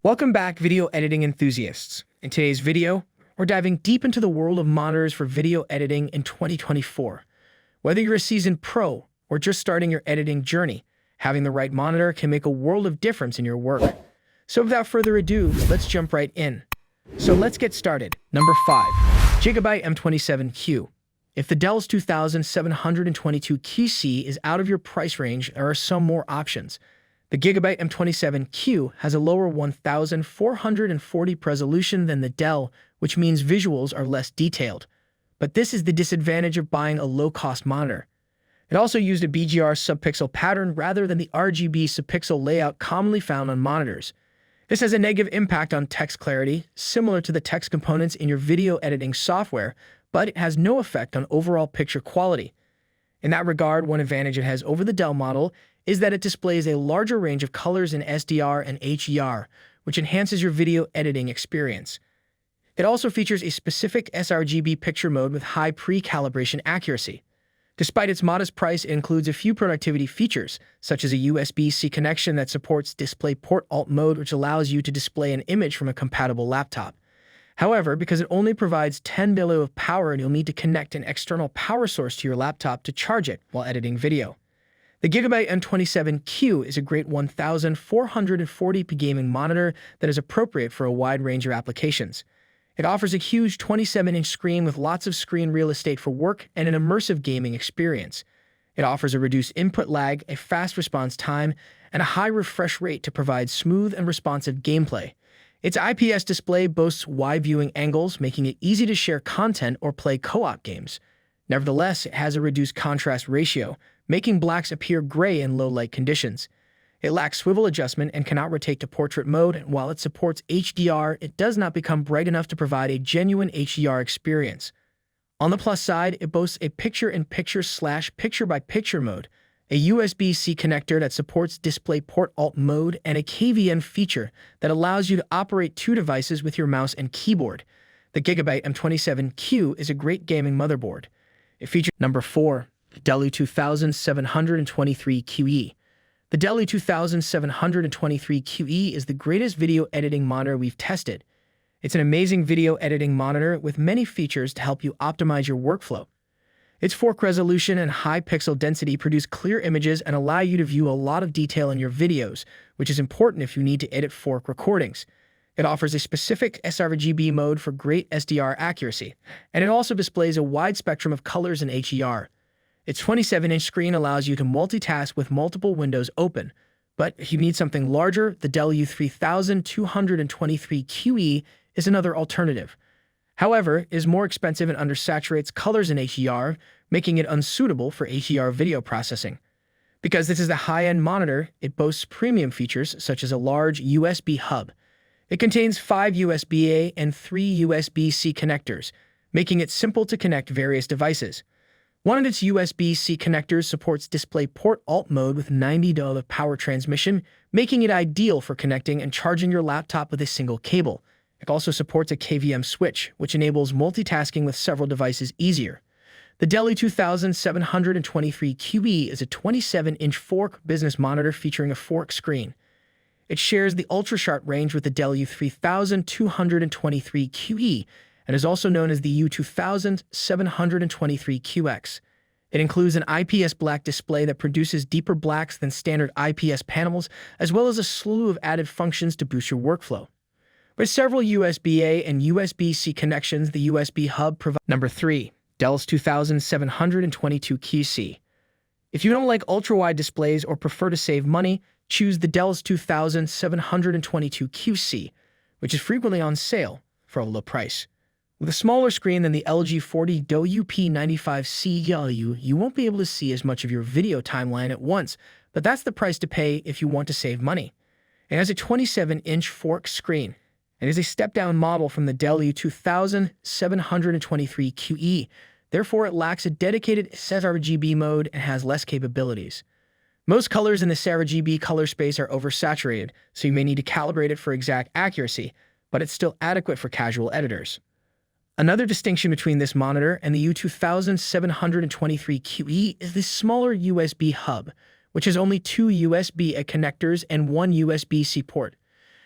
Welcome back, video editing enthusiasts. In today's video, we're diving deep into the world of monitors for video editing in 2024. Whether you're a seasoned pro or just starting your editing journey, having the right monitor can make a world of difference in your work. So without further ado, let's jump right in. So let's get started. Number 5. Gigabyte M27Q. If the Dell's 2722QC is out of your price range, there are some more options. The Gigabyte M27Q has a lower 1440 resolution than the Dell, which means visuals are less detailed. But this is the disadvantage of buying a low-cost monitor. It also used a BGR subpixel pattern rather than the RGB subpixel layout commonly found on monitors. This has a negative impact on text clarity, similar to the text components in your video editing software, but it has no effect on overall picture quality. In that regard, one advantage it has over the Dell model is that it displays a larger range of colors in SDR and HDR, which enhances your video editing experience. It also features a specific sRGB picture mode with high pre-calibration accuracy. Despite its modest price, it includes a few productivity features, such as a USB-C connection that supports DisplayPort Alt mode, which allows you to display an image from a compatible laptop. However, because it only provides 10 mAh of power, you'll need to connect an external power source to your laptop to charge it while editing video. The Gigabyte M27Q is a great 1440p gaming monitor that is appropriate for a wide range of applications. It offers a huge 27-inch screen with lots of screen real estate for work and an immersive gaming experience. It offers a reduced input lag, a fast response time, and a high refresh rate to provide smooth and responsive gameplay. Its IPS display boasts wide viewing angles, making it easy to share content or play co-op games. Nevertheless, it has a reduced contrast ratio, making blacks appear gray in low-light conditions. It lacks swivel adjustment and cannot rotate to portrait mode, and while it supports HDR, it does not become bright enough to provide a genuine HDR experience. On the plus side, it boasts a picture-in-picture/picture-by-picture mode, a USB-C connector that supports DisplayPort Alt mode, and a KVM feature that allows you to operate two devices with your mouse and keyboard. The Gigabyte M27Q is a great gaming motherboard. It features Number 4. Dell E2723QE. The Dell E2723QE is the greatest video editing monitor we've tested. It's an amazing video editing monitor with many features to help you optimize your workflow. Its 4K resolution and high pixel density produce clear images and allow you to view a lot of detail in your videos, which is important if you need to edit 4K recordings. It offers a specific sRGB mode for great SDR accuracy, and it also displays a wide spectrum of colors in HDR. Its 27-inch screen allows you to multitask with multiple windows open, but if you need something larger, the Dell U3223QE is another alternative. However, it is more expensive and undersaturates colors in HDR, making it unsuitable for HDR video processing. Because this is a high-end monitor, it boasts premium features such as a large USB hub. It contains 5 USB-A and 3 USB-C connectors, making it simple to connect various devices. One of its USB-C connectors supports DisplayPort Alt mode with 90 mAh of power transmission, making it ideal for connecting and charging your laptop with a single cable. It also supports a KVM switch, which enables multitasking with several devices easier. The Dell E2723QE is a 27-inch 4K business monitor featuring a 4K screen. It shares the ultra-sharp range with the Dell U3223QE and is also known as the U2723QX. It includes an IPS black display that produces deeper blacks than standard IPS panels, as well as a slew of added functions to boost your workflow. With several USB-A and USB-C connections, the USB hub provides. Number 3. Dell's 2722QC. If you don't like ultra-wide displays or prefer to save money, choose the Dell's 2722QC, which is frequently on sale for a low price. With a smaller screen than the LG 40 UP95C, you won't be able to see as much of your video timeline at once, but that's the price to pay if you want to save money. It has a 27-inch 4K screen and is a step-down model from the Dell U2723QE. Therefore, it lacks a dedicated sRGB mode and has less capabilities. Most colors in the sRGB color space are oversaturated, so you may need to calibrate it for exact accuracy, but it's still adequate for casual editors. Another distinction between this monitor and the U2723QE is the smaller USB hub, which has only 2 USB-A connectors and 1 USB-C port.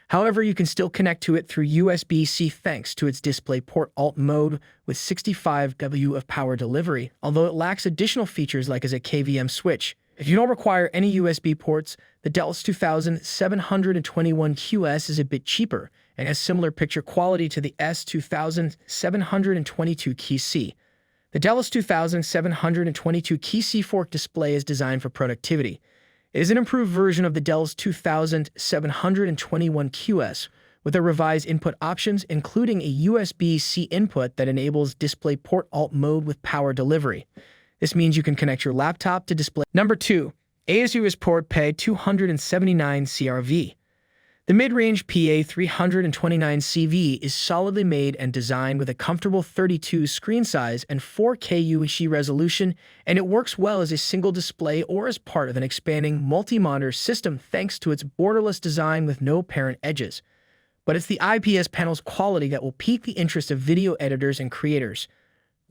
However, you can still connect to it through USB-C thanks to its DisplayPort Alt mode with 65 W of power delivery, although it lacks additional features like as a KVM switch. If you don't require any USB ports, the Dell S2721QS is a bit cheaper and has similar picture quality to the S2722KC. The Dell S2722KC fork display is designed for productivity. It is an improved version of the Dell's 2721QS with a revised input options, including a USB-C input that enables DisplayPort Alt mode with power delivery. This means you can connect your laptop to display. Number 2. ASUS Port PA279 CRV. The mid-range PA329CV is solidly made and designed with a comfortable 32 screen size and 4K UHD resolution, and it works well as a single display or as part of an expanding multi-monitor system thanks to its borderless design with no apparent edges. But it's the IPS panel's quality that will pique the interest of video editors and creators.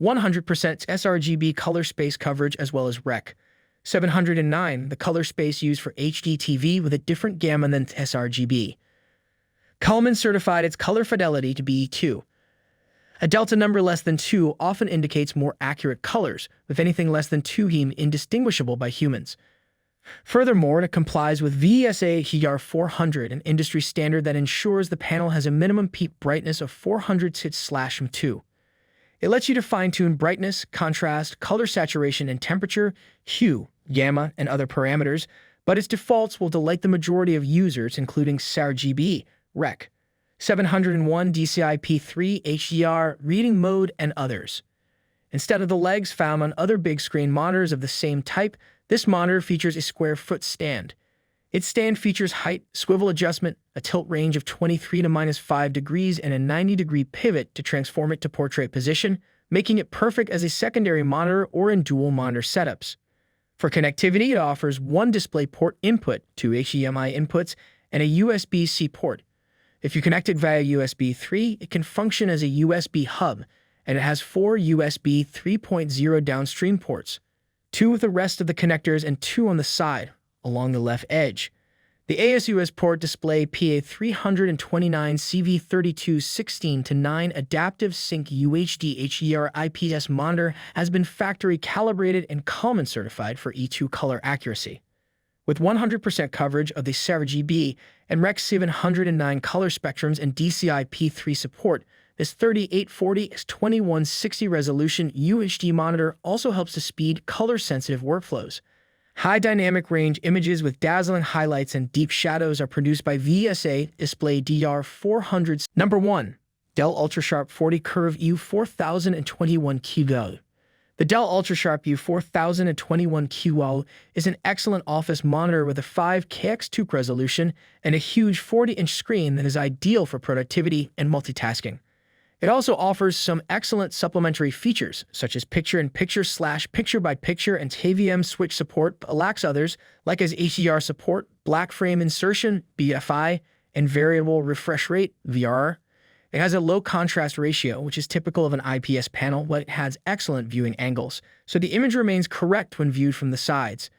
100% sRGB color space coverage as well as Rec. 709, the color space used for HD TV with a different gamma than sRGB. Kalman certified its color fidelity to be 2. A delta number less than 2 often indicates more accurate colors, with anything less than 2 deemed indistinguishable by humans. Furthermore, it complies with VESA HDR400, an industry standard that ensures the panel has a minimum peak brightness of 400 nits/2. It lets you to fine-tune brightness, contrast, color saturation, and temperature, hue, gamma, and other parameters, but its defaults will delight the majority of users, including sRGB, Rec. 701 DCI-P3 HDR, reading mode, and others. Instead of the legs found on other big-screen monitors of the same type, this monitor features a square-foot stand. Its stand features height, swivel adjustment, a tilt range of 23 to -5 degrees, and a 90-degree pivot to transform it to portrait position, making it perfect as a secondary monitor or in dual monitor setups. For connectivity, it offers one DisplayPort input, 2 HDMI inputs, and a USB-C port. If you connect it via USB 3, it can function as a USB hub, and it has 4 USB 3.0 downstream ports, 2 with the rest of the connectors and 2 on the side, along the left edge. The ASUS Port Display PA329CV3216-9 Adaptive Sync UHD HDR IPS monitor has been factory calibrated and Kalman certified for E2 color accuracy. With 100% coverage of the sRGB and Rec 709 color spectrums and DCI-P3 support, this 3840x2160 resolution UHD monitor also helps to speed color-sensitive workflows. High dynamic range images with dazzling highlights and deep shadows are produced by VESA Display DR400. Number 1. Dell UltraSharp 40 Curve U4021QL. The Dell UltraSharp U4021QL is an excellent office monitor with a 5K x2 resolution and a huge 40-inch screen that is ideal for productivity and multitasking. It also offers some excellent supplementary features, such as picture-in-picture/picture-by-picture and KVM switch support, but lacks others, like as HDR support, black frame insertion, BFI, and variable refresh rate, VRR. It has a low contrast ratio, which is typical of an IPS panel, but it has excellent viewing angles, so the image remains correct when viewed from the sides.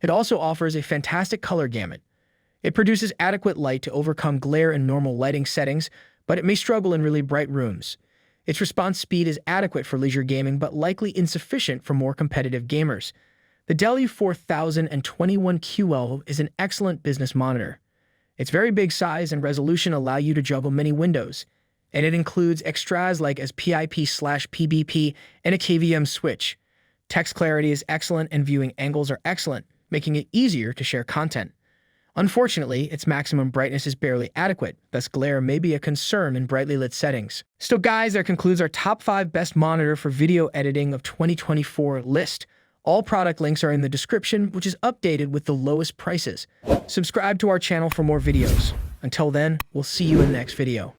It also offers a fantastic color gamut. It produces adequate light to overcome glare in normal lighting settings, but it may struggle in really bright rooms. Its response speed is adequate for leisure gaming, but likely insufficient for more competitive gamers. The Dell U4021QL is an excellent business monitor. Its very big size and resolution allow you to juggle many windows, and it includes extras like as PIP/PBP and a KVM switch. Text clarity is excellent and viewing angles are excellent, making it easier to share content. Unfortunately, its maximum brightness is barely adequate, thus glare may be a concern in brightly lit settings. So guys, that concludes our top 5 best monitor for video editing of 2024 list. All product links are in the description, which is updated with the lowest prices. Subscribe to our channel for more videos. Until then, we'll see you in the next video.